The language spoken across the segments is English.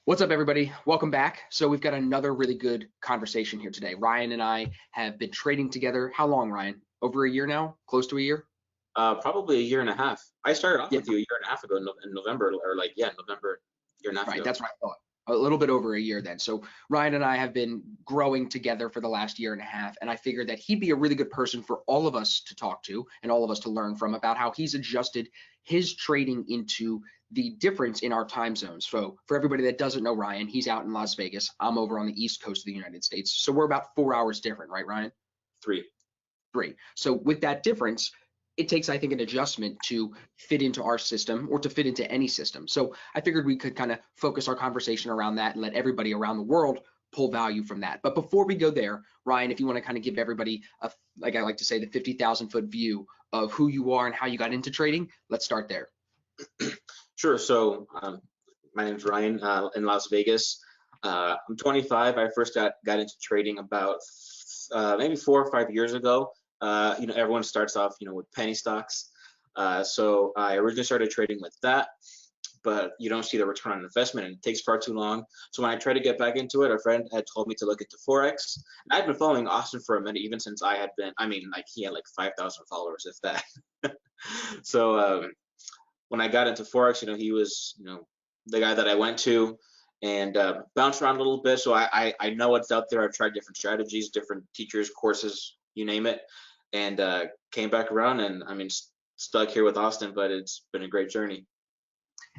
What's up, everybody? Welcome back. So we've got another really good conversation here today. Ryan and I have been trading together. How long, Ryan? Over a year now? Close to a year? Probably a year and a half. I started off Yeah, with you a year and a half ago in November, or like, yeah, November, year and a half right. ago. That's what I thought. A little bit over a year then. So Ryan and I have been growing together for the last year and a half, and I figured that he'd be a really good person for all of us to talk to and all of us to learn from about how he's adjusted his trading into the difference in our time zones. So for everybody that doesn't know Ryan, he's out in Las Vegas. I'm over on the East Coast of the United States. So we're about 4 hours different, right, Ryan? Three. Great. So with that difference, it takes, I think, an adjustment to fit into our system or to fit into any system. So I figured we could kind of focus our conversation around that and let everybody around the world pull value from that. But before we go there, Ryan, if you want to kind of give everybody a, like I like to say, the 50,000-foot view of who you are and how you got into trading, let's start there. Sure. So my name is Ryan in Las Vegas. I'm 25. I first got into trading about maybe 4 or 5 years ago. Everyone starts off, with penny stocks. So I originally started trading with that, but you don't see the return on investment and it takes far too long. So when I tried to get back into it, a friend had told me to look into Forex. And I'd been following Austin for a minute, even since I had been, he had like 5,000 followers, if that. So when I got into Forex, he was, the guy that I went to and bounced around a little bit. So I know what's out there. I've tried different strategies, different teachers, courses, you name it, and came back around and stuck here with Austin, but it's been a great journey.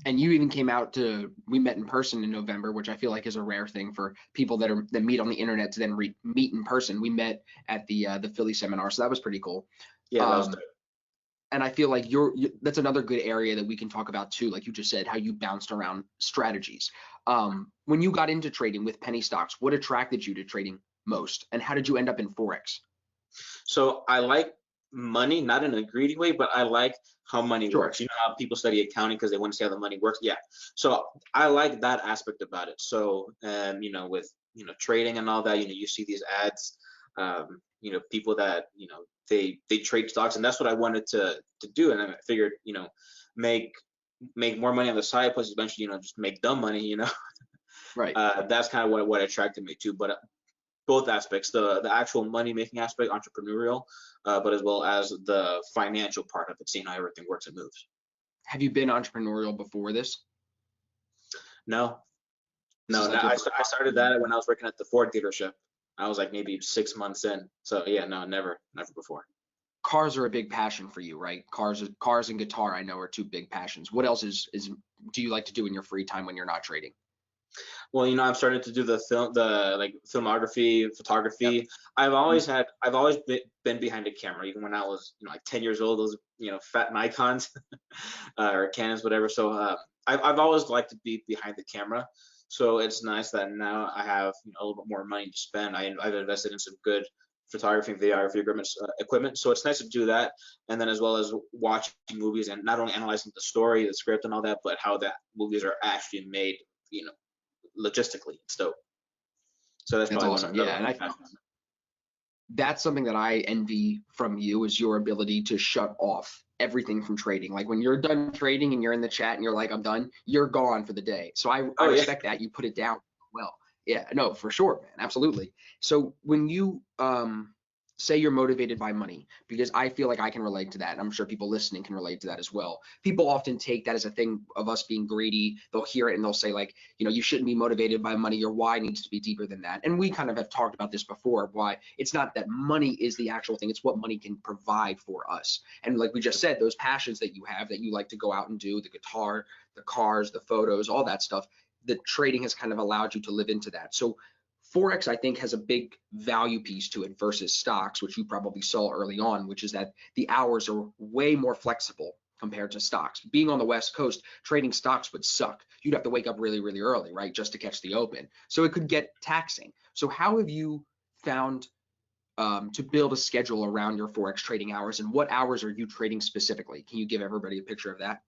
And you even came out to, we met in person in November, which I feel like is a rare thing for people that meet on the internet to then meet in person. We met at the Philly seminar, so that was pretty cool. Yeah, that was good. And I feel like that's another good area that we can talk about too, like you just said, how you bounced around strategies. When you got into trading with penny stocks, what attracted you to trading most, and how did you end up in Forex? So I like money, not in a greedy way, but I like how money Sure. works. You know how people study accounting because they want to see how the money works? Yeah. So I like that aspect about it. So, with, trading and all that, you see these ads, people that, they trade stocks, and that's what I wanted to do. And I figured, make more money on the side, plus eventually, just make dumb money. Right. That's kind of what attracted me too. But both aspects, the actual money making aspect, entrepreneurial, but as well as the financial part of it, seeing how everything works and moves. Have you been entrepreneurial before this? No, This no, is no. like your I, first I started that when I was working at the Ford dealership. I was like maybe 6 months in. So yeah, no, never before. cars are a big passion for you, right? Cars and guitar, I know, are two big passions. What else is do you like to do in your free time when you're not trading? Well, I've started to do the like filmography, Yep. photography. I've always been behind a camera, even when I was, like 10 years old. Those, fat Nikons or Canons, whatever. So I've always liked to be behind the camera. So it's nice that now I have, a little bit more money to spend. I've invested in some good photography and videography equipment. So it's nice to do that, and then as well as watching movies and not only analyzing the story, the script, and all that, but how that movies are actually made. You know, logistically. It's dope. So that's That's probably awesome. another Yeah, one and of my passions. that's something that I envy from you is your ability to shut off everything from trading. Like when you're done trading and you're in the chat and you're like, I'm done, you're gone for the day. So I Oh yeah. respect that. You put it down well. Yeah, no, for sure, man. Absolutely. So when you say you're motivated by money, because I feel like I can relate to that, and I'm sure people listening can relate to that as well. People often take that as a thing of us being greedy. They'll hear it and they'll say like, you shouldn't be motivated by money. Your why needs to be deeper than that. And we kind of have talked about this before, why it's not that money is the actual thing, it's what money can provide for us. And like we just said, those passions that you have that you like to go out and do, the guitar, the cars, the photos, all that stuff, the trading has kind of allowed you to live into that. So Forex, I think, has a big value piece to it versus stocks, which you probably saw early on, which is that the hours are way more flexible compared to stocks. Being on the West Coast, trading stocks would suck. You'd have to wake up really, really early, right, just to catch the open. So it could get taxing. So how have you found to build a schedule around your Forex trading hours, and what hours are you trading specifically? Can you give everybody a picture of that?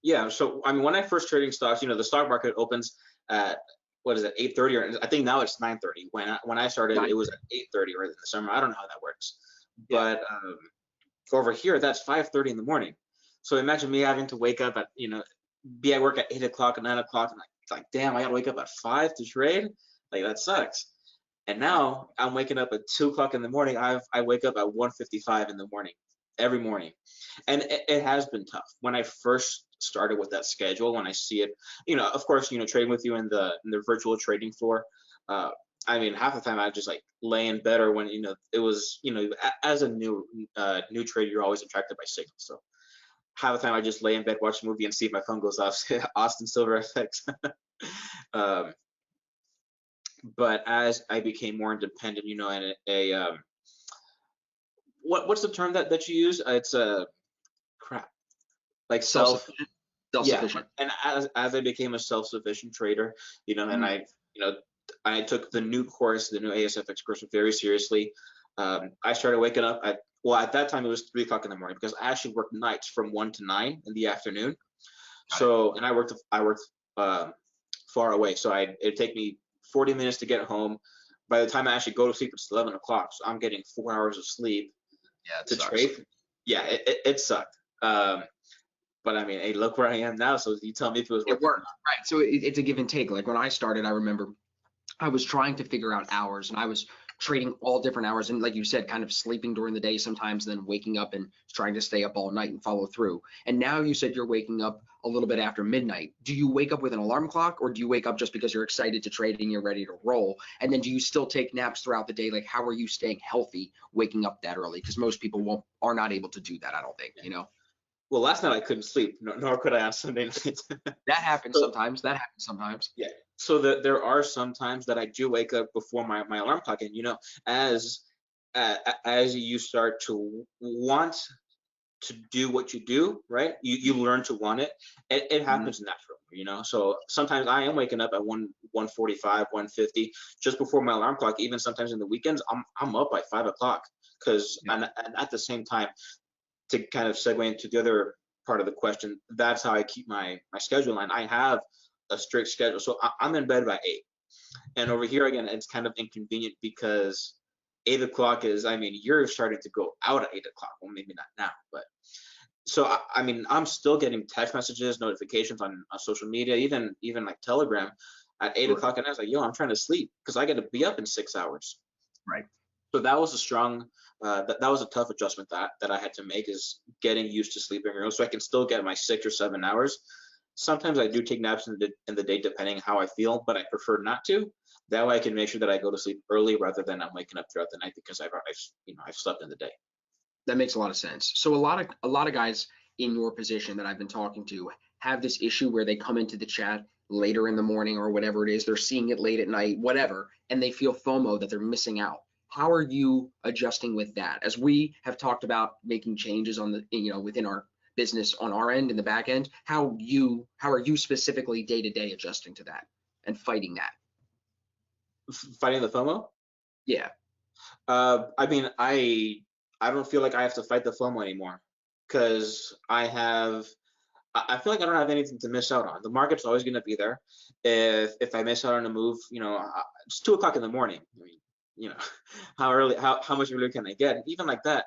Yeah. So when I first trading stocks, the stock market opens at, what is it, 8:30, or I think now it's 9:30. When I started, it Nine. was at 8:30 or in the summer. I don't know how that works, Yeah. but over here that's 5:30 in the morning. So imagine me having to wake up at, be at work at 8 o'clock and 9 o'clock, and like like, damn, I gotta wake up at 5 to trade. Like that sucks. And now I'm waking up at 2 o'clock in the morning. I wake up at 1:55 in the morning every morning, and it has been tough. When I first started with that schedule, when I see it, of course, trading with you in the virtual trading floor. I mean, half the time I just like lay in bed, or when it was as a new trader, you're always attracted by signals. So half the time I just lay in bed, watch a movie, and see if my phone goes off. Austin Silver FX. um, but as I became more independent, and what's the term that you use? It's crap, like Self-sufficient. yeah. Self-sufficient. And as I became a self-sufficient trader, and I took the new course, the new ASFX course, very seriously. I started waking up at that time it was 3 o'clock in the morning, because I actually worked nights from 1 to 9 in the afternoon. So, and I worked far away, so it'd take me 40 minutes to get home. By the time I actually go to sleep, it's 11 o'clock, so I'm getting 4 hours of sleep to trade. Yeah, it sucked. But I mean, hey, look where I am now. So you tell me if it was worth It worked, right? So it's a give and take. Like when I started, I remember I was trying to figure out hours, and I was trading all different hours, and like you said, kind of sleeping during the day sometimes, then waking up and trying to stay up all night and follow through. And now you said you're waking up a little bit after midnight. Do you wake up with an alarm clock, or do you wake up just because you're excited to trade and you're ready to roll? And then do you still take naps throughout the day? Like, how are you staying healthy waking up that early? Because most people are not able to do that, I don't think, Well, last night I couldn't sleep, nor could I on Sunday night. That happens So, sometimes. That happens sometimes. yeah. So there are some times that I do wake up before my alarm clock, and as as you start to want to do what you do, right? You learn to want it. It happens naturally. So sometimes I am waking up at 1:45, 1:50, just before my alarm clock. Even sometimes in the weekends, I'm up by 5 o'clock, because and at the same time, to kind of segue into the other part of the question, that's how I keep my schedule. And I have a strict schedule. So I'm in bed by 8. And over here, again, it's kind of inconvenient, because 8 o'clock is, I mean, you're starting to go out at 8 o'clock. Well, maybe not now, but so I mean, I'm still getting text messages, notifications on social media, even like Telegram at 8 o'clock, and I was like, yo, I'm trying to sleep, because I got to be up in 6 hours. Right. So that was a strong, that was a tough adjustment that I had to make, is getting used to sleeping early, so I can still get my 6 or 7 hours. Sometimes I do take naps in the day, depending how I feel, but I prefer not to. That way I can make sure that I go to sleep early, rather than I'm waking up throughout the night, because I've slept in the day. That makes a lot of sense. So a lot of guys in your position that I've been talking to have this issue where they come into the chat later in the morning or whatever it is, they're seeing it late at night, whatever, and they feel FOMO that they're missing out. How are you adjusting with that? As we have talked about making changes on the, within our business on our end and the back end, how are you specifically day to day adjusting to that and fighting that? Fighting the FOMO? Yeah. I mean, I don't feel like I have to fight the FOMO anymore, because I feel like I don't have anything to miss out on. The market's always going to be there. If I miss out on a move, it's 2 o'clock in the morning. I mean, how early, how much earlier can I get? Even like that,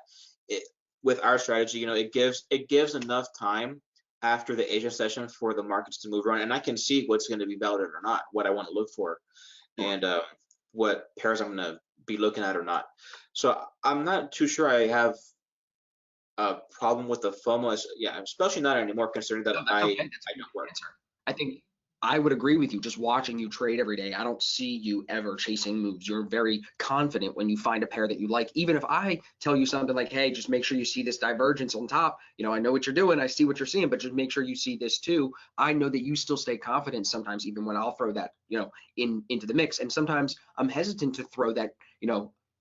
with our strategy, it gives enough time after the Asia session for the markets to move around, and I can see what's going to be validated or not, what I want to look for, and what pairs I'm going to be looking at or not. So I'm not too sure I have a problem with the FOMO, especially not anymore, considering that No, that's okay. That's I don't work. answer. I think I would agree with you. Just watching you trade every day, I don't see you ever chasing moves. You're very confident when you find a pair that you like. Even if I tell you something like, hey, just make sure you see this divergence on top. I know what you're doing. I see what you're seeing, but just make sure you see this too. I know that you still stay confident sometimes, even when I'll throw that, into the mix. And sometimes I'm hesitant to throw that,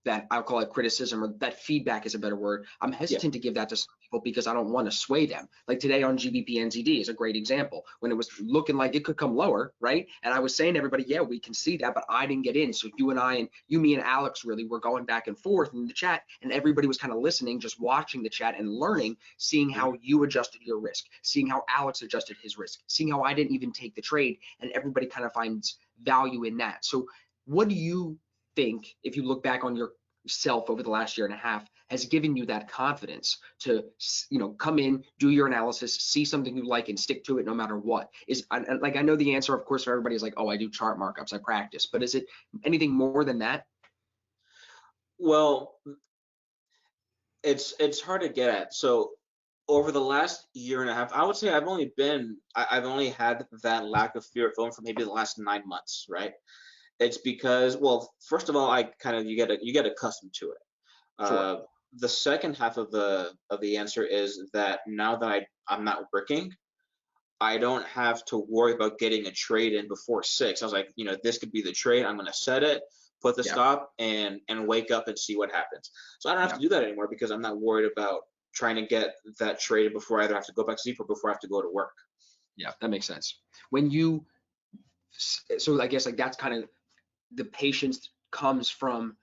that I'll call it criticism, or that feedback is a better word. I'm hesitant to give that to some people, because I don't want to sway them. Like today on GBP NZD is a great example, when it was looking like it could come lower, right? And I was saying to everybody, yeah, we can see that, but I didn't get in. So me and Alex really were going back and forth in the chat, and everybody was kind of listening, just watching the chat and learning, seeing how you adjusted your risk, seeing how Alex adjusted his risk, seeing how I didn't even take the trade, and everybody kind of finds value in that. So what do you think, if you look back on your self over the last year and a half has given you that confidence to, come in, do your analysis, see something you like, and stick to it no matter what? Like, I know the answer, of course, for everybody is like, oh, I do chart markups, I practice, but is it anything more than that? Well, it's hard to get at. So over the last year and a half, I would say I've only had that lack of fear of FOMO for maybe the last 9 months, right? It's because, well, first of all, you get accustomed to it. Sure. The second half of the answer is that now that I'm not working, I don't have to worry about getting a trade in before 6. I was like, this could be the trade. I'm gonna set it, put the Yeah. stop, and wake up and see what happens. So I don't have Yeah. to do that anymore because I'm not worried about trying to get that trade before I either have to go back to sleep or before I have to go to work. Yeah, that makes sense. When you, so I guess like that's kind of the patience comes from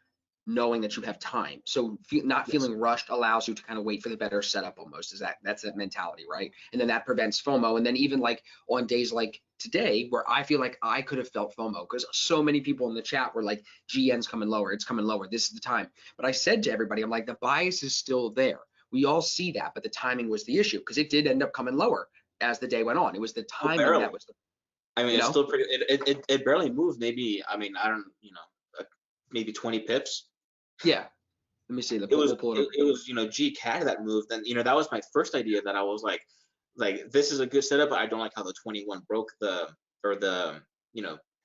knowing that you have time. So not Yes. feeling rushed allows you to kind of wait for the better setup almost. That's that mentality, right? And then that prevents FOMO. And then even like on days like today where I feel like I could have felt FOMO because so many people in the chat were like, GN's coming lower, it's coming lower, this is the time. But I said to everybody, I'm like, the bias is still there. We all see that, but the timing was the issue because it did end up coming lower as the day went on. It was the Oh, timing barely. that was the, I mean, you it's know? still pretty. It barely moved. Maybe, I mean, I don't, maybe 20 pips. Yeah. Let me see. It was We'll pull it it, over. it was GCAD that moved, and that was my first idea that I was like this is a good setup, but I don't like how the 21 broke the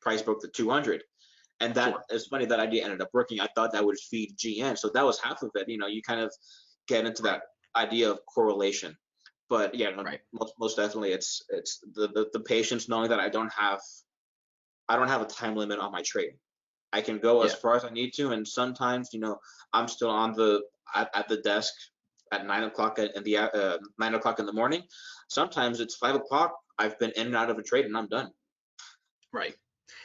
price broke the 200, and that Sure. is funny. That idea ended up working. I thought that would feed GN, so that was half of it. You kind of get into Right. that idea of correlation, but yeah, no, Right. most definitely it's the patience knowing that I don't have a time limit on my trade. I can go as Yeah. far as I need to, and sometimes, I'm still at the desk at 9 o'clock in the 9 o'clock in the morning. Sometimes it's 5 o'clock. I've been in and out of a trade, and I'm done. Right.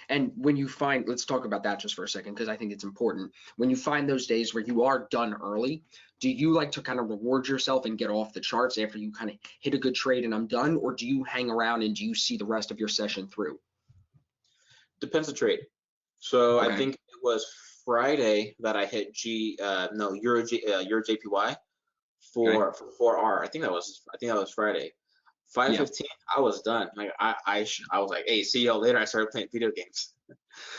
And when you find, let's talk about that just for a second, because I think it's important. When you find those days where you are done early, do you like to kind of reward yourself and get off the charts after you kind of hit a good trade and I'm done? Or do you hang around and do you see the rest of your session through? Depends the trade. So I Okay. think it was Friday that I hit Euro JPY Okay. for 4R. I think that was Friday. Yeah. 5:15, I was done. Like I was like, hey, see y'all later. I started playing video games.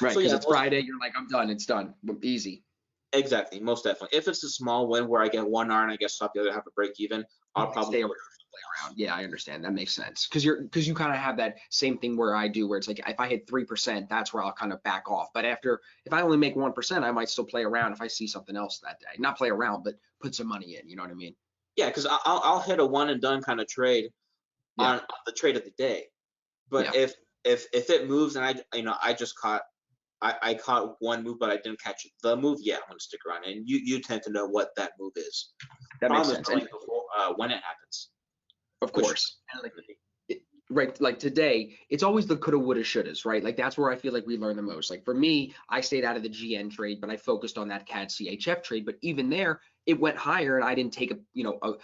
Right. So Because yeah, it's Friday. You're like, I'm done. It's done. Easy. exactly, most definitely. If it's a small win where I get 1R and I get stop the other half to break even, You I'll might probably stay around, play around. Yeah, I understand. That makes sense. Because you kind of have that same thing where I do, where it's like if I hit 3%, that's where I'll kind of back off. But if I only make 1%, I might still play around if I see something else that day. Not play around, but put some money in. You know what I mean? yeah, because I'll hit a one and done kind of trade Yeah. on the trade of the day. But Yeah. if it moves and I just I caught one move but I didn't catch the move, yeah, I'm gonna stick around. And you tend to know what that move is. That makes Problem is sense. And knowing before when it happens, of which course, right, like today, it's always the coulda, woulda, shouldas, right? Like that's where I feel like we learn the most. Like for me, I stayed out of the GN trade, but I focused on that CAD CHF trade. But even there, it went higher, and I didn't take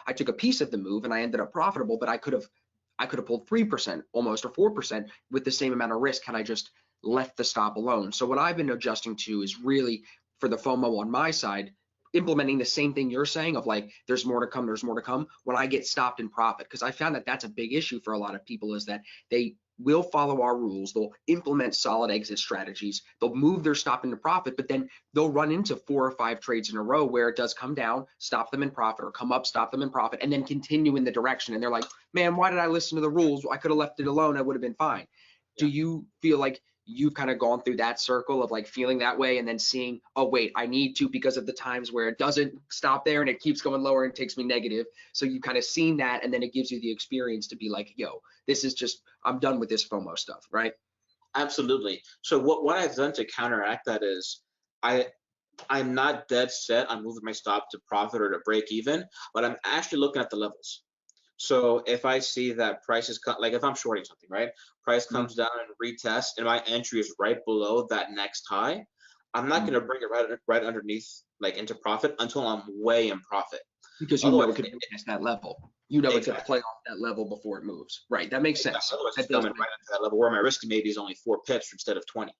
I took a piece of the move, and I ended up profitable. But I could have pulled 3% almost or 4% with the same amount of risk had I just left the stop alone. So what I've been adjusting to is really for the FOMO on my side, implementing the same thing you're saying of like, there's more to come, there's more to come when I get stopped in profit. Because I found that that's a big issue for a lot of people is that they will follow our rules. They'll implement solid exit strategies. They'll move their stop into profit, but then they'll run into 4 or 5 trades in a row where it does come down, stop them in profit, or come up, stop them in profit, and then continue in the direction. And they're like, man, why did I listen to the rules? I could have left it alone. I would have been fine. Do yeah. you feel like you've kind of gone through that circle of like feeling that way and then seeing, oh, wait, I need to because of the times where it doesn't stop there and it keeps going lower and takes me negative. So you kind of seen that and then it gives you the experience to be like, yo, this is just, I'm done with this FOMO stuff, right? Absolutely. So what I've done to counteract that is I I'm not dead set on moving my stop to profit or to break even, but I'm actually looking at the levels. So if I see that prices like if I'm shorting something, right? Price Mhm. comes down and retests, and my entry is right below that next high, I'm not going Mhm. to bring it right underneath like into profit until I'm way in profit. Because you know Otherwise, it could retest that level. You know it could exactly, play off that level before it moves. Right. That makes exactly. sense. Otherwise, it's That does coming make right into that level where my risk maybe is only 4 pips instead of 20.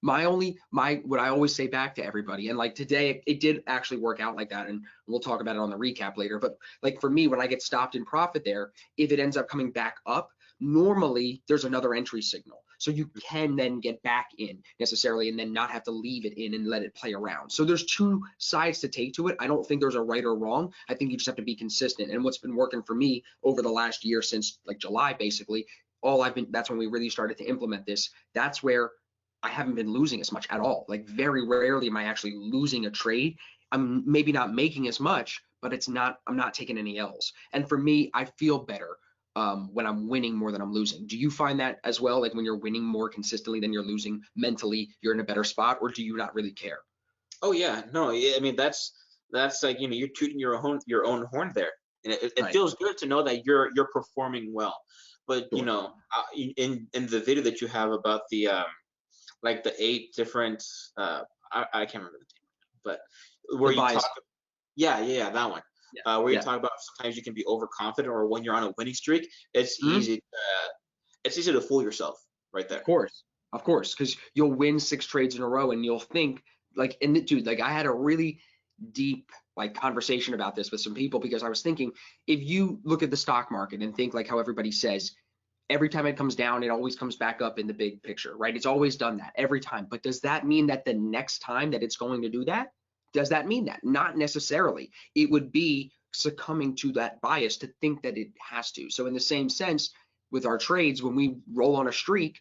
what I always say back to everybody, and like today it did actually work out like that, and we'll talk about it on the recap later, but like for me, when I get stopped in profit there, if it ends up coming back up, normally there's another entry signal. So you can then get back in necessarily and then not have to leave it in and let it play around. So there's two sides to take to it. I don't think there's a right or wrong. I think you just have to be consistent. And what's been working for me over the last year since like July, basically, that's when we really started to implement this. That's where I haven't been losing as much at all. Like very rarely am I actually losing a trade. I'm maybe not making as much, but I'm not taking any L's. And for me, I feel better when I'm winning more than I'm losing. Do you find that as well? Like when you're winning more consistently than you're losing mentally, you're in a better spot, or do you not really care? Oh yeah, no, I mean that's like, you know, you're tooting your own horn there, and it Right. feels good to know that you're performing well. But you Sure. know, in the video that you have about the like the 8 different I can't remember the name, but where The you bias. talk, yeah, that one, Yeah. where you Yeah. talk about sometimes you can be overconfident, or when you're on a winning streak, Mhm. it's easy to fool yourself right Of there. course. Of course. Because you'll win 6 trades in a row and you'll think like, and dude, like I had a really deep like conversation about this with some people because I was thinking if you look at the stock market and think like how everybody says every time it comes down, it always comes back up in the big picture, right? It's always done that every time. But does that mean that the next time that it's going to do that? Does that mean that? Not necessarily. It would be succumbing to that bias to think that it has to. So in the same sense, with our trades, when we roll on a streak,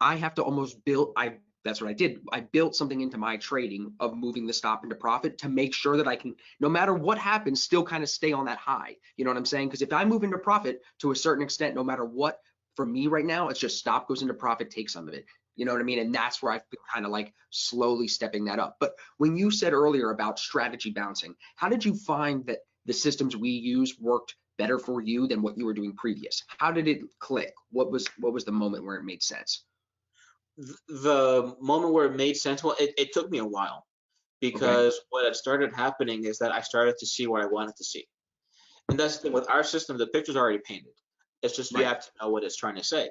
I have to almost build, that's what I did. I built something into my trading of moving the stop into profit to make sure that I can, no matter what happens, still kind of stay on that high. You know what I'm saying? Because if I move into profit to a certain extent, no matter what, for me right now, it's just stop goes into profit, take some of it. You know what I mean? And that's where I've been kind of like slowly stepping that up. But when you said earlier about strategy bouncing, how did you find that the systems we use worked better for you than what you were doing previous? How did it click? What was the moment where it made sense? The moment where it made sense, well, it took me a while, Okay. because what had started happening is that I started to see what I wanted to see. And that's the thing with our system, the picture's already painted. It's just you Right. have to know what it's trying to say.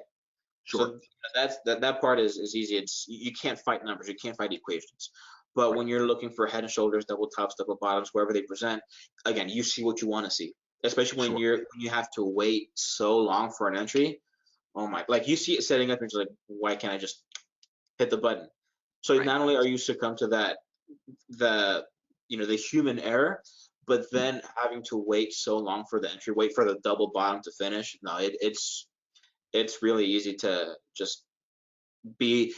Sure. So that part is easy. It's you can't fight numbers, you can't fight equations. But Right. when you're looking for head and shoulders, double tops, double bottoms, wherever they present, again, you see what you want to see. Especially when Sure. you have to wait so long for an entry. Oh my, like you see it setting up, and you're like, why can't I just hit the button? So Right. not only are you succumb to that, the the human error, but then having to wait so long for the entry, wait for the double bottom to finish. No, it's really easy to just be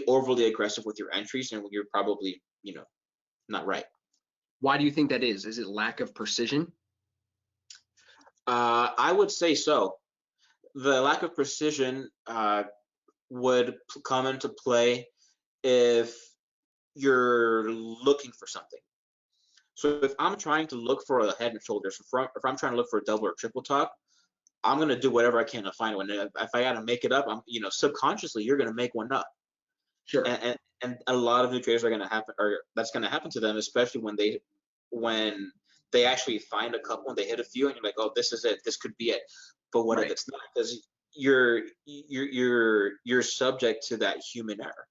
overly aggressive with your entries, and you're probably not right. Why do you think that is? Is it lack of precision? I would say so. The lack of precision would come into play if you're looking for something. So if I'm trying to look for a head and shoulders, if I'm trying to look for a double or triple top, I'm gonna do whatever I can to find one. And if I gotta make it up, I'm subconsciously you're gonna make one up. Sure. And a lot of new traders are gonna happen, or that's gonna happen to them, especially when they actually find a couple and they hit a few, and you're like, oh, this is it, this could be it. But what if Right. it's not? Because you're subject to that human error.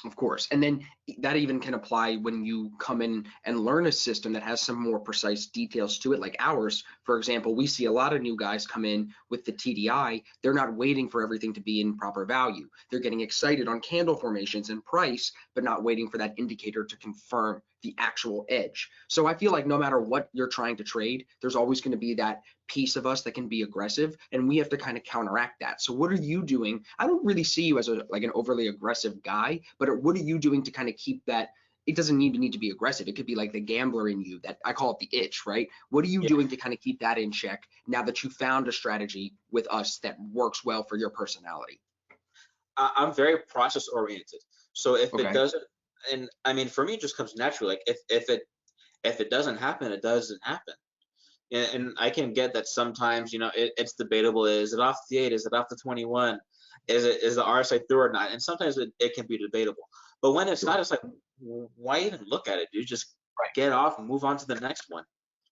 Of course. And then that even can apply when you come in and learn a system that has some more precise details to it, like ours. For example, we see a lot of new guys come in with the TDI. They're not waiting for everything to be in proper value. They're getting excited on candle formations and price, but not waiting for that indicator to confirm the actual edge. So I feel like no matter what you're trying to trade, there's always going to be that piece of us that can be aggressive, and we have to kind of counteract that. So what are you doing? I don't really see you as an overly aggressive guy, but what are you doing to kind of keep that? It doesn't need to be aggressive. It could be like the gambler in you, that I call it the itch, right? What are you Yeah, doing to kind of keep that in check now that you found a strategy with us that works well for your personality? I'm very process oriented. So if it Okay. doesn't, and I mean, for me, it just comes naturally. Like if it doesn't happen, it doesn't happen. And I can get that sometimes, it's debatable. Is it off the 8? Is it off the 21? Is the RSI through or not? And sometimes it can be debatable. But when it's not, Sure. it's like, why even look at it, dude? Just Right. get off and move on to the next one.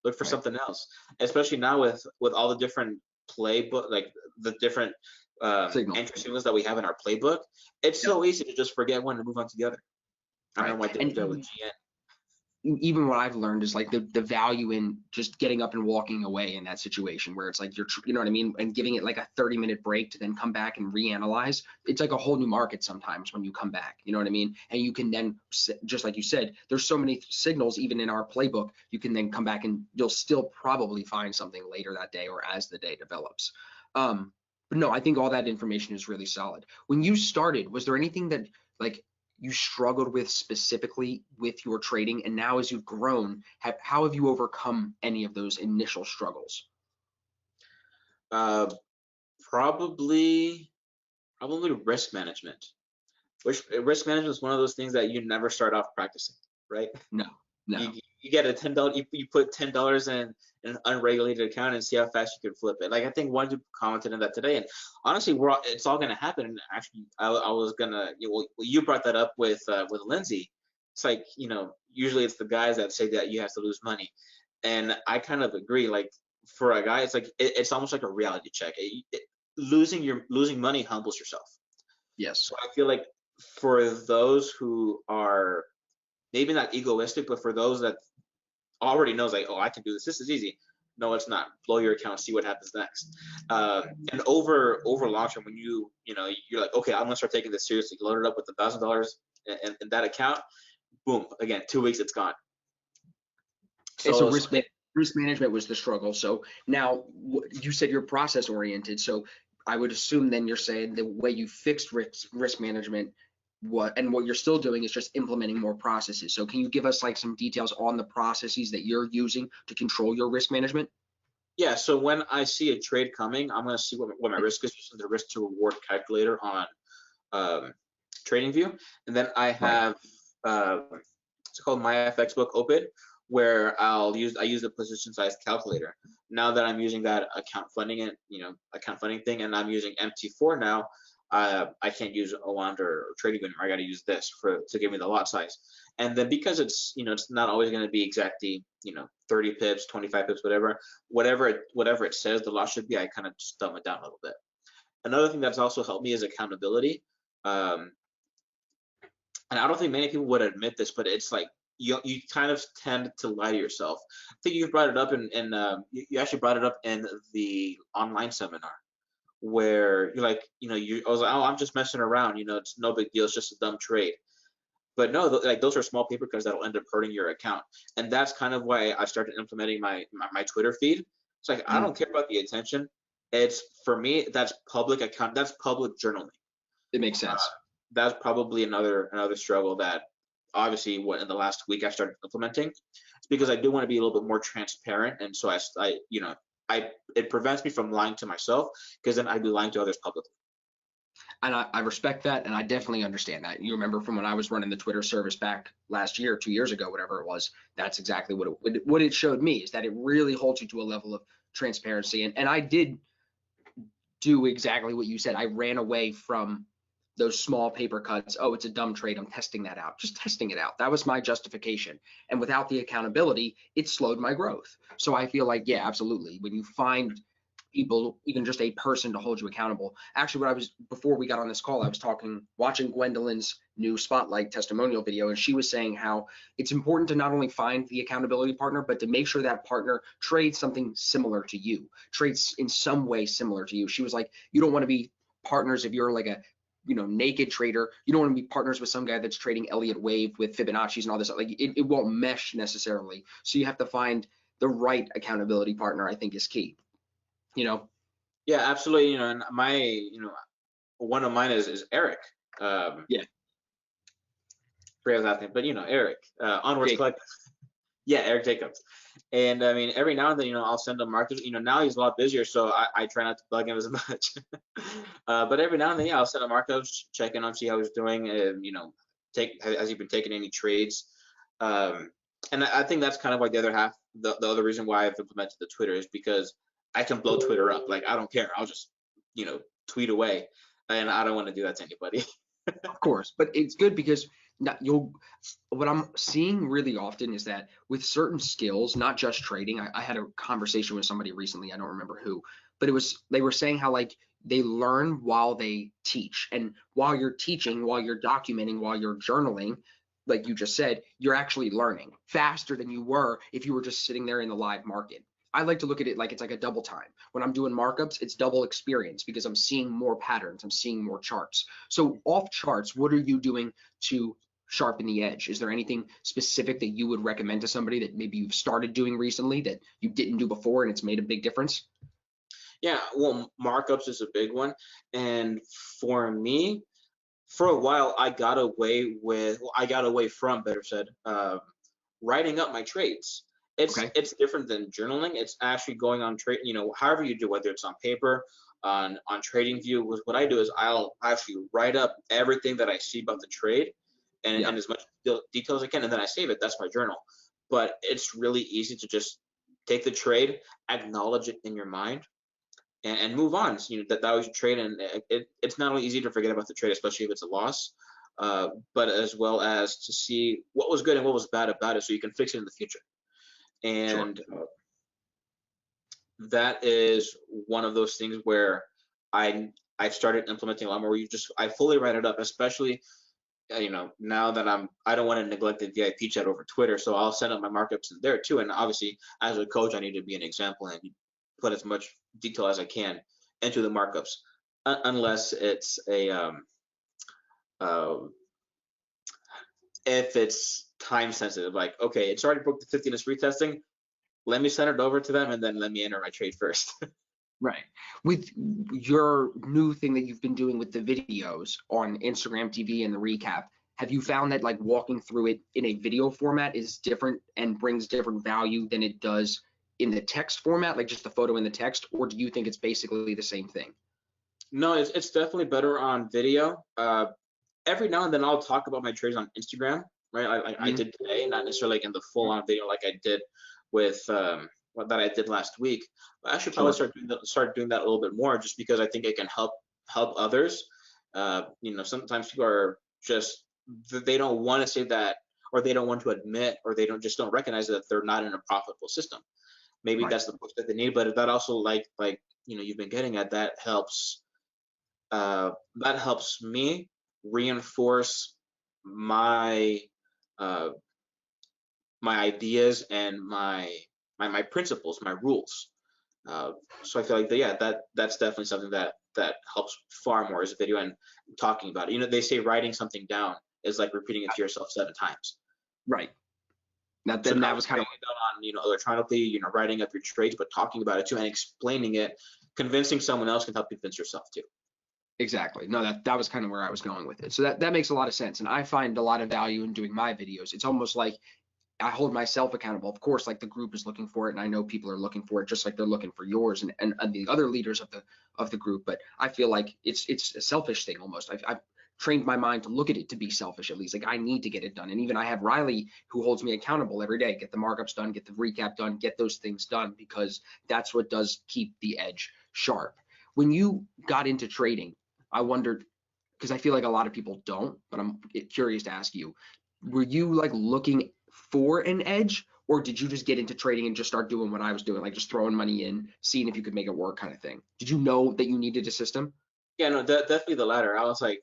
Look for Right. something else. Especially now with all the different playbook, like the different Signal. entry signals that we have in our playbook, it's so easy to just forget one and move on to the other. I Right. remember I did that with GN. Even what I've learned is like the value in just getting up and walking away in that situation where it's like you know what I mean, and giving it like a 30-minute break to then come back and reanalyze. It's like a whole new market sometimes when you come back, you know what I mean? And you can then, just like you said, there's so many signals even in our playbook, you can then come back and you'll still probably find something later that day or as the day develops. But no, I think all that information is really solid. When you started, was there anything that like you struggled with specifically with your trading, and now as you've grown, how have you overcome any of those initial struggles? Probably risk management. Which risk management is one of those things that you never start off practicing, right? No, no. You get a $10, you put $10 in an unregulated account and see how fast you can flip it. Like I think one dude commented on that today, and honestly, it's all gonna happen. And actually, I was gonna, you brought that up with Lindsay. It's like, usually it's the guys that say that you have to lose money, and I kind of agree. Like for a guy, it's like it's almost like a reality check. Losing money humbles yourself. Yes. So I feel like for those who are maybe not egoistic, but for those that already knows like, oh, I can do this. This is easy. No, it's not. Blow your account, see what happens next. And over long term, when you're like, okay, I'm gonna start taking this seriously. Load it up with $1,000 in that account. Boom. Again, 2 weeks, it's gone. So risk management was the struggle. So now you said you're process oriented. So I would assume then you're saying the way you fixed risk management, what you're still doing is just implementing more processes. So can you give us like some details on the processes that you're using to control your risk management? Yeah, so when I see a trade coming, I'm going to see what my risk is using the risk to reward calculator on TradingView, and then I have it's called my FX book open, where I use the position size calculator. Now that I'm using that account funding thing, and I'm using MT4 now, I can't use hereunder or TradingView anymore. I got to use this to give me the lot size. And then because it's it's not always going to be exactly 30 pips, 25 pips, whatever it says the lot should be, I kind of just dumb it down a little bit. Another thing that's also helped me is accountability. And I don't think many people would admit this, but it's like you kind of tend to lie to yourself. I think you brought it up you actually brought it up in the online seminar, where you're like, I was like, oh, I'm just messing around, it's no big deal, it's just a dumb trade. But no, like those are small paper cuts that'll end up hurting your account. And that's kind of why I started implementing my Twitter feed. It's like, I don't care about the attention. It's, for me, that's public account, that's public journaling. It makes sense. That's probably another struggle that obviously in the last week I started implementing. It's because I do want to be a little bit more transparent. And so it prevents me from lying to myself, because then I'd be lying to others publicly. And I respect that, and I definitely understand that. You remember from when I was running the Twitter service back last year, 2 years ago, whatever it was, that's exactly what it showed me, is that it really holds you to a level of transparency. And I did do exactly what you said. I ran away from those small paper cuts. Oh, it's a dumb trade, I'm testing that out. Just testing it out. That was my justification. And without the accountability, it slowed my growth. So I feel like, yeah, absolutely. When you find people, even just a person to hold you accountable. Actually, before we got on this call, I was watching Gwendolyn's new Spotlight testimonial video, and she was saying how it's important to not only find the accountability partner, but to make sure that partner trades something similar to you, trades in some way similar to you. She was like, you don't want to be partners if you're like a naked trader. You don't want to be partners with some guy that's trading Elliott Wave with Fibonacci's and all this. Like it won't mesh necessarily. So you have to find the right accountability partner, I think, is key. Yeah, absolutely. And one of mine is Eric. Yeah. Forget his last name, but Eric. Onwards Collective. Yeah, Eric Jacobs. And I mean, every now and then, I'll send him markers. Now he's a lot busier, so I try not to bug him as much. But every now and then, yeah, I'll send him markers, check in on, see how he's doing. Has he been taking any trades? And I think that's kind of like the other half. The other reason why I've implemented the Twitter is because I can blow Twitter up. Like, I don't care. I'll just, tweet away, and I don't want to do that to anybody. Of course, but it's good because what I'm seeing really often is that with certain skills, not just trading, I had a conversation with somebody recently, I don't remember who, but they were saying how like they learn while they teach. And while you're teaching, while you're documenting, while you're journaling, like you just said, you're actually learning faster than you were if you were just sitting there in the live market. I like to look at it like it's like a double time. When I'm doing markups, it's double experience because I'm seeing more patterns, I'm seeing more charts. So off charts, what are you doing to sharpen the edge? Is there anything specific that you would recommend to somebody that maybe you've started doing recently that you didn't do before and it's made a big difference? Yeah, well, markups is a big one. And for me, for a while, I got away from, better said, writing up my trades. Okay. It's different than journaling. It's actually going on trade, however you do, whether it's on paper, on trading view. What I do is I'll actually write up everything that I see about the trade Yeah. and as much detail as I can, and then I save it. That's my journal. But it's really easy to just take the trade, acknowledge it in your mind, and move on. So, that was your trade, and it's not only easy to forget about the trade, especially if it's a loss, but as well as to see what was good and what was bad about it, so you can fix it in the future. Sure. And that is one of those things where I've started implementing a lot more. Where I fully write it up, especially now that I don't want to neglect the VIP chat over Twitter, so I'll send up my markups in there too. And obviously, as a coach, I need to be an example and put as much detail as I can into the markups, unless it's uh, if it's time sensitive. Like, okay, it's already booked the 50 minutes retesting. Let me send it over to them, and then let me enter my trade first. Right. With your new thing that you've been doing with the videos on Instagram TV and the recap, have you found that like walking through it in a video format is different and brings different value than it does in the text format, like just the photo and the text, or do you think it's basically the same thing? No, it's definitely better on video. Every now and then I'll talk about my trades on Instagram, right? I Mhm. did today, not necessarily like in the full on video like I did with what that I did last week. But I should probably Sure. start doing that a little bit more, just because I think it can help others. Sometimes people are just they don't want to say that, or they don't want to admit, or they don't recognize that they're not in a profitable system. Maybe Right. that's the push that they need, but that also like you've been getting at, that helps me reinforce my uh, my ideas and my principles, my rules. So I feel like that's definitely something that helps far more as a video and talking about it. They say writing something down is like repeating it to yourself 7 times. Right. Now So then not that only was kind writing of it down on electronically, writing up your trades, but talking about it too and explaining it, convincing someone else can help convince yourself too. exactly. No, that was kind of where I was going with it. So that makes a lot of sense. And I find a lot of value in doing my videos. It's almost like I hold myself accountable. Of course, like the group is looking for it, and I know people are looking for it, just like they're looking for yours and the other leaders of the group. But I feel like it's a selfish thing almost. I've trained my mind to look at it to be selfish at least. Like I need to get it done, and even I have Riley who holds me accountable every day. Get the markups done, get the recap done, get those things done because that's what does keep the edge sharp. When you got into trading, I wondered because I feel like a lot of people don't, but I'm curious to ask you, were you like looking for an edge or did you just get into trading and just start doing what I was doing, like just throwing money in, seeing if you could make it work kind of thing? Did you know that you needed a system? Yeah, no, definitely the latter. I was like,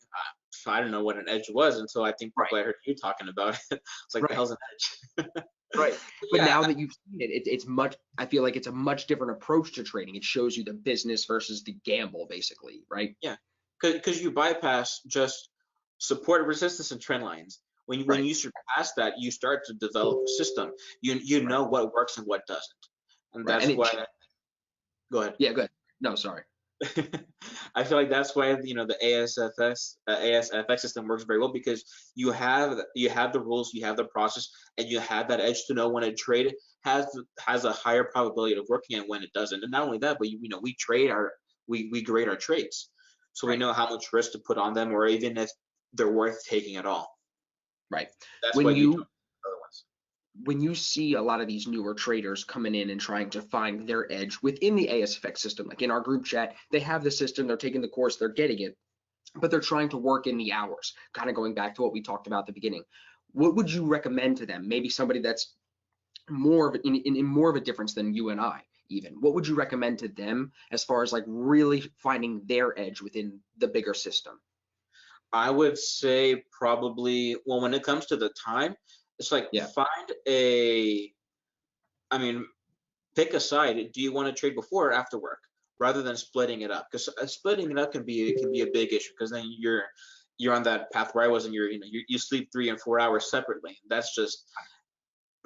I don't know what an edge was until I think Right, probably I heard you talking about it. It's like, the right, hell's an edge? right. But Yeah, now that you've seen it, it's much, I feel like it's a much different approach to trading. It shows you the business versus the gamble, basically, right? yeah, because you bypass just support, resistance, and trend lines. When Right, you surpass that, you start to develop a system. You right, know what works and what doesn't, and right. And that's it, why. Go ahead. yeah, good. No, sorry. I feel like that's why the ASFX system works very well, because you have the rules, you have the process, and you have that edge to know when a trade has a higher probability of working and when it doesn't. And not only that, but we grade our trades, so we Right, know how much risk to put on them, or even if they're worth taking at all. right. That's why When you do you other ones. when you see a lot of these newer traders coming in and trying to find their edge within the ASFX system, like in our group chat, they have the system, they're taking the course, they're getting it, but they're trying to work in the hours, kind of going back to what we talked about at the beginning. What would you recommend to them? Maybe somebody that's more of in more of a difference than you and I. even, what would you recommend to them as far as like really finding their edge within the bigger system? I would say probably, well, when it comes to the time, it's like Yeah. find a, I mean, pick a side. Do you want to trade before or after work, rather than splitting it up? Because splitting it up can be a big issue, because then you're on that path where I was, and you sleep 3 and 4 hours separately. That's just,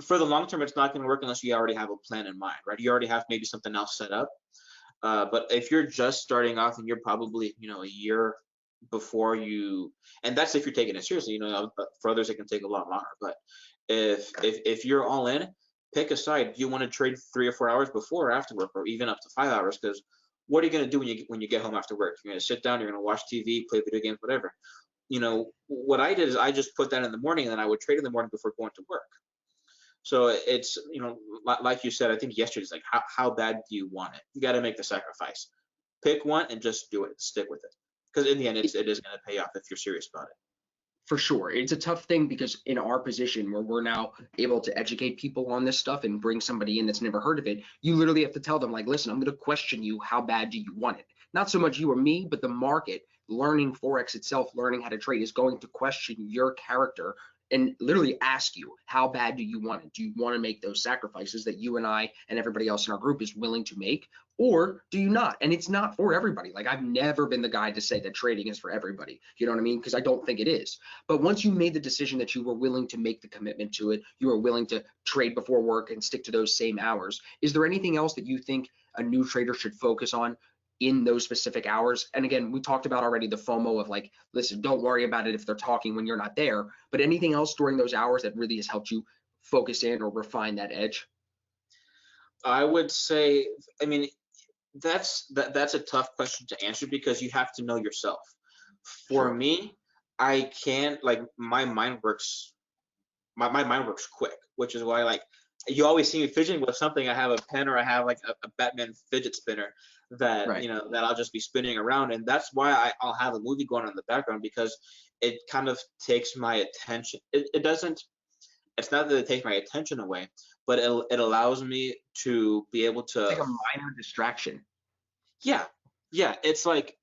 for the long term, it's not going to work unless you already have a plan in mind, right? You already have maybe something else set up. But if you're just starting off and you're probably, a year before you, and that's if you're taking it seriously, for others it can take a lot longer. But if you're all in, pick a side. Do you want to trade 3 or 4 hours before or after work, or even up to 5 hours? Because what are you going to do when you get home after work? You're going to sit down, you're going to watch TV, play video games, whatever. What I did is I just put that in the morning, and then I would trade in the morning before going to work. So it's, like you said, I think yesterday, it's like, how bad do you want it? You got to make the sacrifice. Pick one and just do it. Stick with it. Because in the end, it is going to pay off if you're serious about it. For sure. It's a tough thing because in our position where we're now able to educate people on this stuff and bring somebody in that's never heard of it, you literally have to tell them, like, listen, I'm going to question you. How bad do you want it? Not so much you or me, but the market, learning Forex itself, learning how to trade is going to question your character and literally ask you, how bad do you want it? Do you want to make those sacrifices that you and I and everybody else in our group is willing to make? Or do you not? And it's not for everybody. Like, I've never been the guy to say that trading is for everybody. You know what I mean? Because I don't think it is. But once you made the decision that you were willing to make the commitment to it, you were willing to trade before work and stick to those same hours, is there anything else that you think a new trader should focus on in those specific hours? And again, we talked about already the FOMO of like, listen, don't worry about it if they're talking when you're not there. But anything else during those hours that really has helped you focus in or refine that edge? I would say, I mean, that's a tough question to answer, because you have to know yourself. For Sure. me, I can't, like, my mind works quick, which is why, like, you always see me fidgeting with something. I have a pen, or I have like a Batman fidget spinner that Right. that I'll just be spinning around, and that's why I'll have a movie going on in the background, because it kind of takes my attention. It doesn't. It's not that it takes my attention away, but it allows me to be able It's to. like a minor distraction. Yeah, yeah. It's like,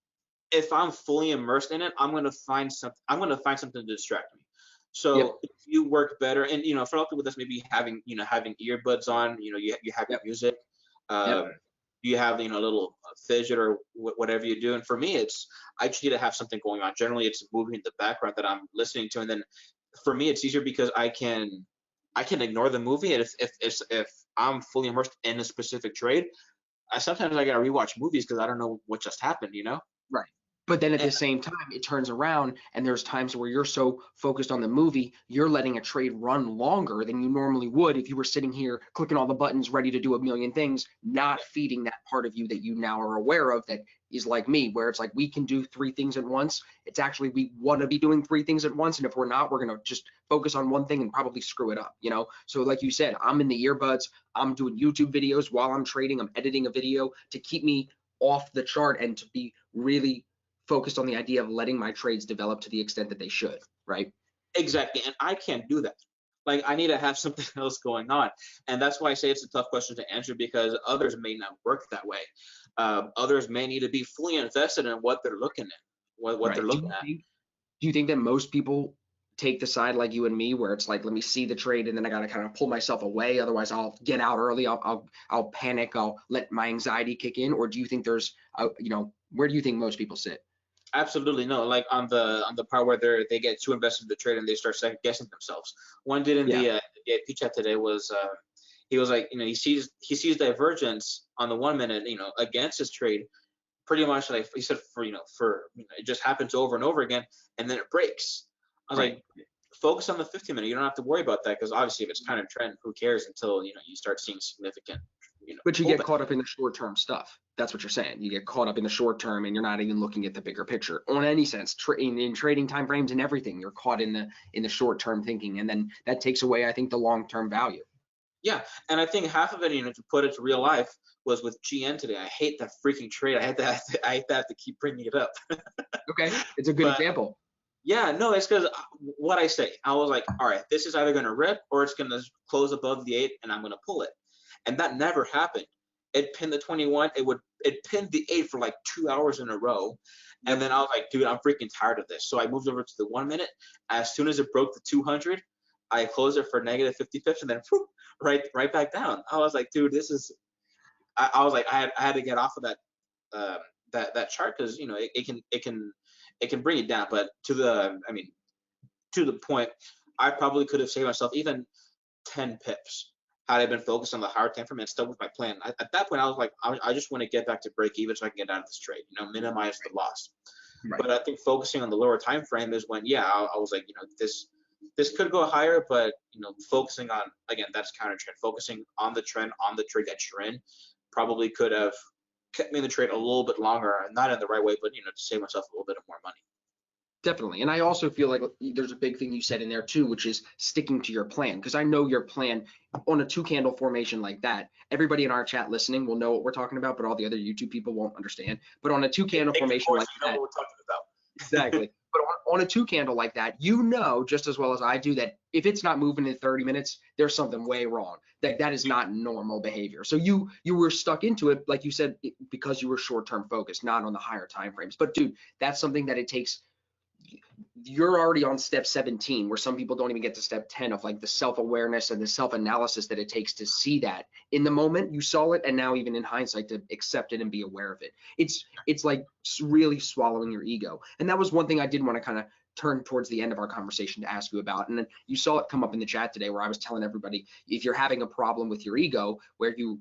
if I'm fully immersed in it, I'm gonna find something to distract me. Yep. So if you work better, and for a lot of people, that's maybe having earbuds on. You have your Yep. music. Yep. Um, you have a little fidget, or whatever you do. And for me, I just need to have something going on. Generally, it's a movie in the background that I'm listening to, and then for me, it's easier because I can ignore the movie. And if I'm fully immersed in a specific trade, sometimes I gotta rewatch movies because I don't know what just happened. Right. But then at And the same time, it turns around and there's times where you're so focused on the movie, you're letting a trade run longer than you normally would if you were sitting here clicking all the buttons, ready to do a million things, not feeding that part of you that you now are aware of that is like me, where it's like we can do three things at once. It's actually we want to be doing three things at once. And if we're not, we're going to just focus on one thing and probably screw it up. So like you said, I'm in the earbuds, I'm doing YouTube videos while I'm trading, I'm editing a video to keep me off the chart and to be really focused on the idea of letting my trades develop to the extent that they should, right? exactly, and I can't do that. Like, I need to have something else going on, and that's why I say it's a tough question to answer, because others may not work that way. Others may need to be fully invested in what they're looking at, what they're Right. looking at. Do you think that most people take the side like you and me, where it's like, let me see the trade and then I got to kind of pull myself away. Otherwise, I'll get out early. I'll panic. I'll let my anxiety kick in. Or do you think where do you think most people sit? Absolutely no. Like, on the part where they get too invested in the trade and they start second guessing themselves. One did in Yeah. the VIP chat today was, he was like, he sees divergence on the 1 minute, against his trade, pretty much, like he said, it just happens over and over again, and then it breaks. I was Right. like, focus on the 15 minute. You don't have to worry about that, because obviously if it's kind of trend, who cares until you start seeing significant But you get pullback. caught up in the short term stuff. That's what you're saying. You get caught up in the short term and you're not even looking at the bigger picture on any sense. In trading time frames and everything, you're caught in the short term thinking, and then that takes away, I think, the long term value. Yeah, and I think half of it, to put it to real life, was with GN today. I hate that freaking trade. I hate to keep bringing it up. Okay, it's a good But example. yeah, no, it's because what I say. I was like, all right, this is either going to rip or it's going to close above the 8, and I'm going to pull it. And that never happened. it pinned the 21, it pinned the 8 for like 2 hours in a row. And then I was like, dude, I'm freaking tired of this. So I moved over to the 1 minute. As soon as it broke the 200, I closed it for negative 50 pips and then whoop, right back down. I was like, dude, this is, I was like, I had to get off of that chart, because you know it can bring it down. But to the point, I probably could have saved myself even 10 pips had I been focused on the higher time frame and stuck with my plan. At that point, I was like, I just want to get back to break even so I can get out of this trade, you know, minimize the loss. Right. But I think focusing on the lower time frame is when, yeah, I was like, you know, this could go higher, but you know, focusing on, again, that's counter trend. Focusing on the trend, on the trade that you're in, probably could have kept me in the trade a little bit longer, not in the right way, but you know, to save myself a little bit of more money. Definitely. And I also feel like there's a big thing you said in there too, which is sticking to your plan. Because I know your plan on a 2-candle formation like that, everybody in our chat listening will know what we're talking about, but all the other YouTube people won't understand. But on a 2-candle formation like that, you know what we're talking about. exactly. But on a 2-candle like that, you know just as well as I do that if it's not moving in 30 minutes, there's something way wrong. That is not normal behavior. So you were stuck into it, like you said, because you were short-term focused, not on the higher time frames. But dude, that's something that it takes. You're already on step 17, where some people don't even get to step 10 of like the self-awareness and the self-analysis that it takes to see that in the moment you saw it, and now even in hindsight to accept it and be aware of it. It's like really swallowing your ego. And that was one thing I did want to kind of turn towards the end of our conversation to ask you about. And then you saw it come up in the chat today, where I was telling everybody, if you're having a problem with your ego, where you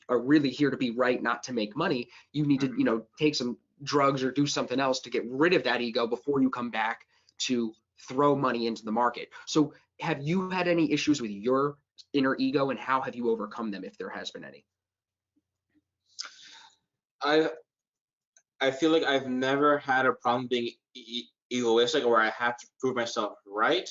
are really here to be right, not to make money, you need to, you know, take some drugs or do something else to get rid of that ego before you come back to throw money into the market. So have you had any issues with your inner ego, and how have you overcome them, if there has been any? I feel like I've never had a problem being egoistic, where I have to prove myself right.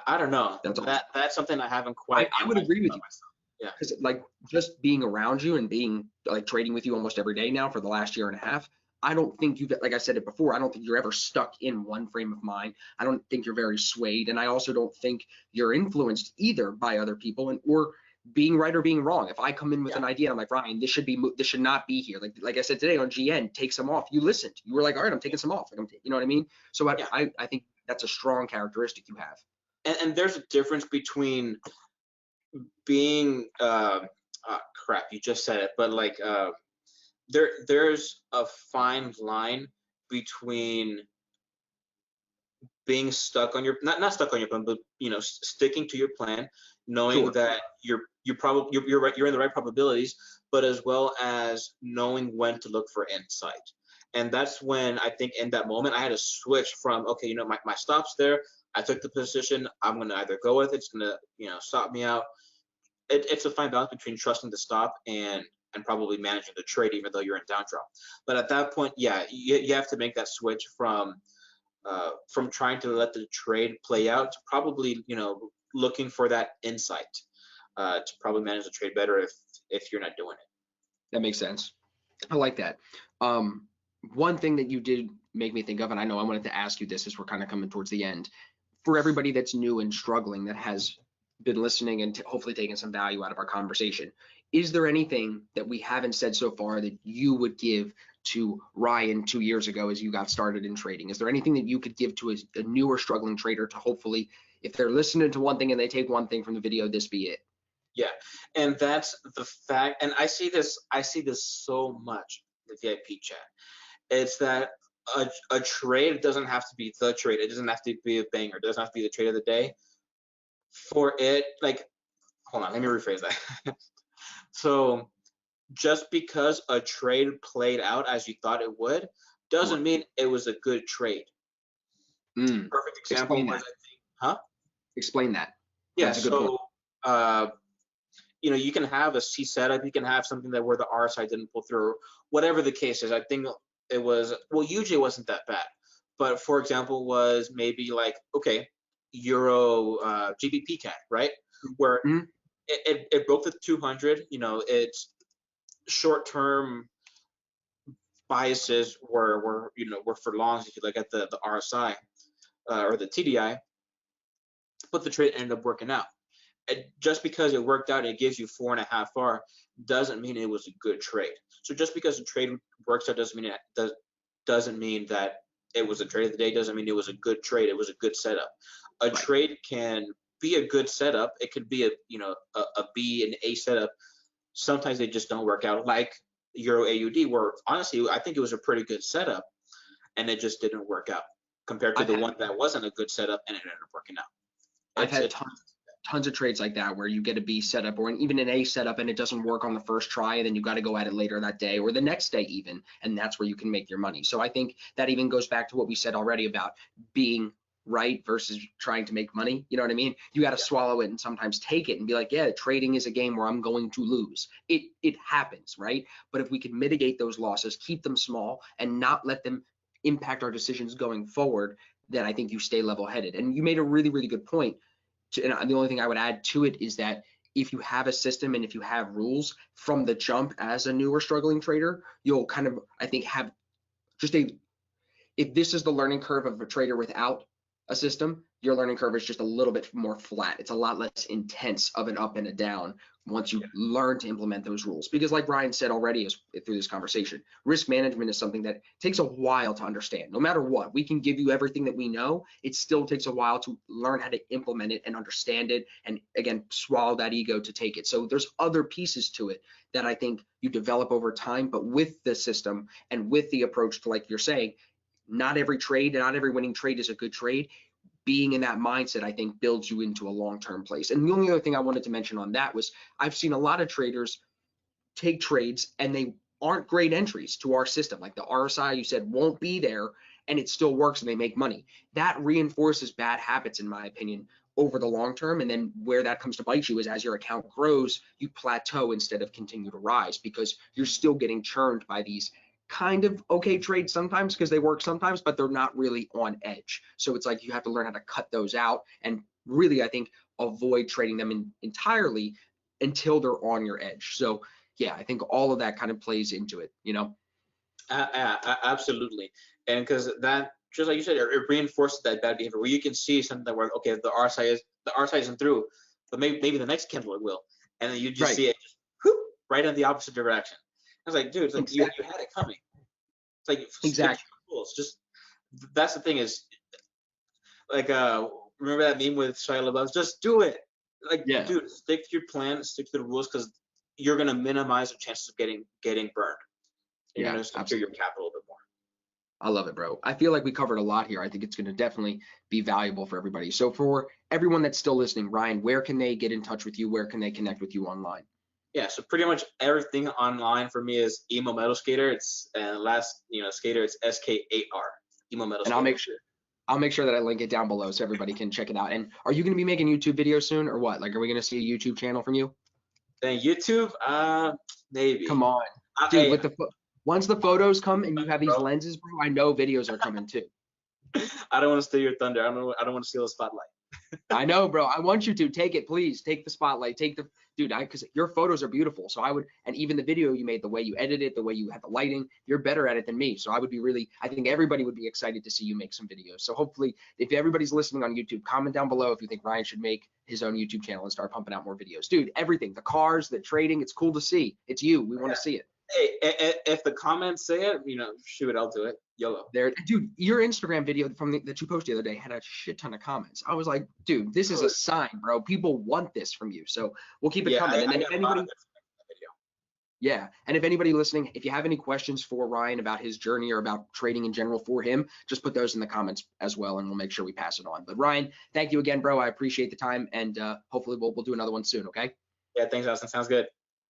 I don't know. That's awesome. That's something I haven't quite. I would agree with you. Myself. Yeah. Because like just being around you and being like trading with you almost every day now for the last year and a half, I don't think you've, like I said it before, I don't think you're ever stuck in one frame of mind. I don't think you're very swayed, and I also don't think you're influenced either by other people or being right or being wrong. If I come in with an idea, I'm like, Ryan, this should not be here. Like I said today on GN, take some off. You listened. You were like, all right, I'm taking some off. Like you know what I mean? So I think that's a strong characteristic you have. And there's a difference between being crap, you just said it, but like there's a fine line between being stuck on your not stuck on your plan, but you know, sticking to your plan, knowing that you're right, you're in the right probabilities, but as well as knowing when to look for insight. And that's when I think in that moment I had to switch from, okay, you know, my stop's there, I took the position, I'm gonna either go with it, it's gonna, you know, stop me out. It's a fine balance between trusting the stop and probably managing the trade, even though you're in downdraw. But at that point, yeah, you have to make that switch from trying to let the trade play out to probably, you know, looking for that insight to probably manage the trade better if you're not doing it. That makes sense. I like that. One thing that you did make me think of, and I know I wanted to ask you this as we're kind of coming towards the end, for everybody that's new and struggling that has been listening and hopefully taking some value out of our conversation, is there anything that we haven't said so far that you would give to Ryan 2 years ago as you got started in trading? Is there anything that you could give to a newer struggling trader to hopefully, if they're listening to one thing and they take one thing from the video, this be it? Yeah, and that's the fact, and I see this so much in the VIP chat. It's that a trade doesn't have to be the trade. It doesn't have to be a banger. It doesn't have to be the trade of the day. For it, like, hold on, let me rephrase that. So just because a trade played out as you thought it would, doesn't mean it was a good trade. Perfect example was, I think, huh? Explain that. Yeah, so you know, you can have a C setup, you can have something that where the RSI didn't pull through, whatever the case is. I think it was, well, usually it wasn't that bad, but for example, was maybe like, okay, Euro GBP CAD, right? Where it broke the 200, you know, it's short-term biases were you know, were for longs if you look at the RSI or the TDI, but the trade ended up working out. just because it worked out and it gives you 4.5 R doesn't mean it was a good trade. So just because a trade works out doesn't mean that it was a trade of the day, doesn't mean it was a good trade. It was a good setup. A trade can be a good setup. It could be a B and A setup. Sometimes they just don't work out, like Euro AUD, where honestly I think it was a pretty good setup and it just didn't work out compared to the one that wasn't a good setup and it ended up working out. I've had tons of trades like that where you get a B setup or even an A setup and it doesn't work on the first try, and then you got to go at it later that day or the next day even, and that's where you can make your money. So I think that even goes back to what we said already about being right versus trying to make money. You know what I mean? You got to swallow it and sometimes take it and be like, yeah, trading is a game where I'm going to lose. It happens, right? But if we can mitigate those losses, keep them small and not let them impact our decisions going forward, then I think you stay level-headed. And you made a really, really good point. And the only thing I would add to it is that if you have a system and if you have rules from the jump as a newer struggling trader, you'll kind of, I think, have just if this is the learning curve of a trader without a system, your learning curve is just a little bit more flat. It's a lot less intense of an up and a down once you learn to implement those rules. Because like Ryan said already through this conversation, risk management is something that takes a while to understand. No matter what, we can give you everything that we know. It still takes a while to learn how to implement it and understand it. And again, swallow that ego to take it. So there's other pieces to it that I think you develop over time, but with the system and with the approach to, like you're saying, not every trade, not every winning trade is a good trade. Being in that mindset, I think, builds you into a long-term place. And the only other thing I wanted to mention on that was I've seen a lot of traders take trades and they aren't great entries to our system. Like the RSI you said won't be there and it still works and they make money. That reinforces bad habits, in my opinion, over the long term. And then where that comes to bite you is as your account grows, you plateau instead of continue to rise because you're still getting churned by these kind of okay trades sometimes because they work sometimes, but they're not really on edge. So it's like you have to learn how to cut those out and really, I think, avoid trading them entirely until they're on your edge. So yeah, I think all of that kind of plays into it, you know? Absolutely. And because that, just like you said, it reinforces that bad behavior where you can see something where, okay, the RSI isn't through, but maybe the next candle it will. And then you just see it right in the opposite direction. I was like, dude, it's like you had it coming. It's like exactly. It's just, that's the thing is, like, remember that meme with Shia LaBeouf? Just do it. Like, dude, stick to your plan, stick to the rules, because you're gonna minimize the chances of getting burned. You're gonna secure your capital a bit more. I love it, bro. I feel like we covered a lot here. I think it's going to definitely be valuable for everybody. So for everyone that's still listening, Ryan, where can they get in touch with you? Where can they connect with you online? Yeah, so pretty much everything online for me is Emo Metal Skater. It's last skater, it's SK8R. Emo Metal Skater. And I'll make sure that I link it down below so everybody can check it out. And are you going to be making YouTube videos soon or what? Like, are we going to see a YouTube channel from you? Then YouTube, maybe. Come on, dude. With once the photos come and you have these lenses, bro, I know videos are coming too. I don't want to steal your thunder. I don't want to steal the spotlight. I know, bro. I want you to take it, please. Take the spotlight. Dude, because your photos are beautiful. So and even the video you made, the way you edit it, the way you had the lighting, you're better at it than me. So I think everybody would be excited to see you make some videos. So hopefully, if everybody's listening on YouTube, comment down below if you think Ryan should make his own YouTube channel and start pumping out more videos. Dude, everything, the cars, the trading, it's cool to see. It's you. We want to see it. Hey, if the comments say it, shoot, I'll do it. YOLO. There, dude, your Instagram video that you posted the other day had a shit ton of comments. I was like, dude, this is a sign, bro. People want this from you. So we'll keep it coming. And then if anybody listening, if you have any questions for Ryan about his journey or about trading in general for him, just put those in the comments as well, and we'll make sure we pass it on. But Ryan, thank you again, bro. I appreciate the time, and hopefully we'll do another one soon. Okay? Yeah, thanks, Austin. Sounds good.